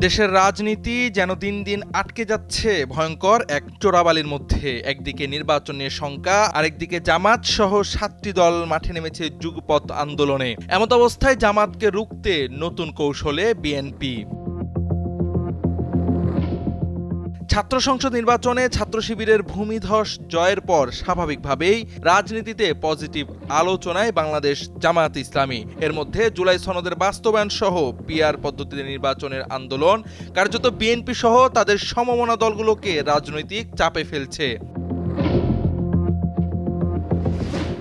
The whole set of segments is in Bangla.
দেশের রাজনীতি যেন দিন দিন আটকে যাচ্ছে ভয়ঙ্কর এক চোরাবালির মধ্যে। একদিকে নির্বাচন নিয়ে শঙ্কা, আরেকদিকে জামাত সহ ৭টি দল মাঠে নেমেছে যুগপৎ আন্দোলনে। এমত অবস্থায় জামাতকে রুখতে নতুন কৌশলে বিএনপি। ছাত্র সংসদ নির্বাচনে ছাত্র শিবিরের ভূমিধস জয়ের পর স্বাভাবিকভাবেই রাজনীতিতে পজিটিভ আলোচনায় বাংলাদেশ জামায়াত ইসলামী। এর মধ্যে জুলাই সনদের বাস্তবায়ন সহ পিআর পদ্ধতিতে নির্বাচনের আন্দোলন কার্যত বিএনপি সহ তাদের সমমনা দলগুলোকে রাজনৈতিক চাপে ফেলছে।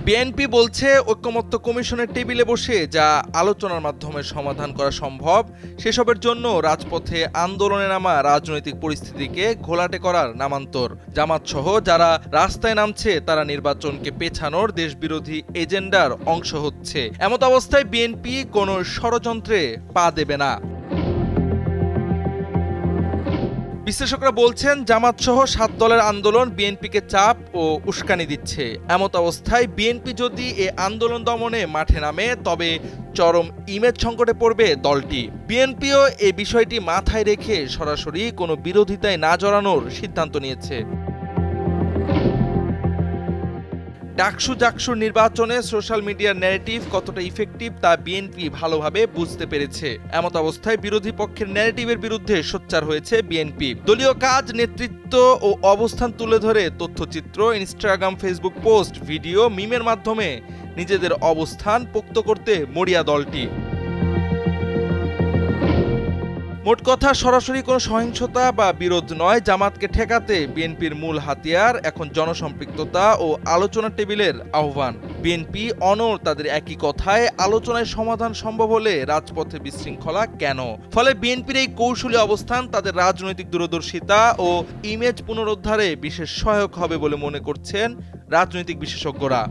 বিএনপি বলছে ঐকমত্য কমিশনের টেবিলে বসে যা আলোচনার মাধ্যমে সমাধান করা সম্ভব সেসবের জন্য রাজপথে আন্দোলনে নামা রাজনৈতিক পরিস্থিতিকে ঘোলাটে করার নামান্তর। জামাত সহ যারা রাস্তায় নামছে তারা নির্বাচনকে পেছানোর দেশবিরোধী এজেন্ডার অংশ হচ্ছে। এমত অবস্থায় বিএনপি কোনো ষড়যন্ত্রে পা দেবে না। বিশ্লেষকরা বলছেন জামাত সহ ৭ দলের আন্দোলন বিএনপিকে চাপ ও উস্কানি দিচ্ছে। এমত অবস্থায় বিএনপি যদি এ আন্দোলন দমনে মাঠে নামে তবে চরম ইমেজ সংকটে পড়বে দলটি। বিএনপিও এ বিষয়টি মাথায় রেখে সরাসরি কোনো বিরোধিতায় না জড়ানোর সিদ্ধান্ত নিয়েছে। ডাকসু নির্বাচনে সোশ্যাল মিডিয়ার ন্যারেটিভ কতটা ইফেক্টিভ তা বিএনপি ভালোভাবে বুঝতে পেরেছে। এমত অবস্থায় বিরোধী পক্ষের ন্যারেটিভের বিরুদ্ধে সোচ্চার হয়েছে বিএনপি। দলীয় কাজ, নেতৃত্ব ও অবস্থান তুলে ধরে তথ্যচিত্র, ইনস্টাগ্রাম, ফেসবুক পোস্ট, ভিডিও, মিমের মাধ্যমে নিজেদের অবস্থান পোক্ত করতে মরিয়া দলটি। মোট কথা, সরাসরি কোনো সহিংসতা বা বিরোধ নয়, জামাতকে ঠেকাতে বিএনপির মূল হাতিয়ার এখন জনসম্পৃক্ততা ও আলোচনার টেবিলের আহ্বান। বিএনপি অনড় তাদের একই কথায়, আলোচনায় সমাধান সম্ভব হলে রাজপথে বিশৃঙ্খলা কেন? ফলে বিএনপির এই কৌশলী অবস্থান তাদের রাজনৈতিক দূরদর্শিতা ও ইমেজ পুনরুদ্ধারে বিশেষ সহায়ক হবে বলে মনে করছেন রাজনৈতিক বিশেষজ্ঞরা।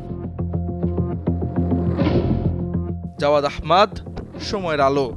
জাওয়াদ আহমদ, সময়ের আলো।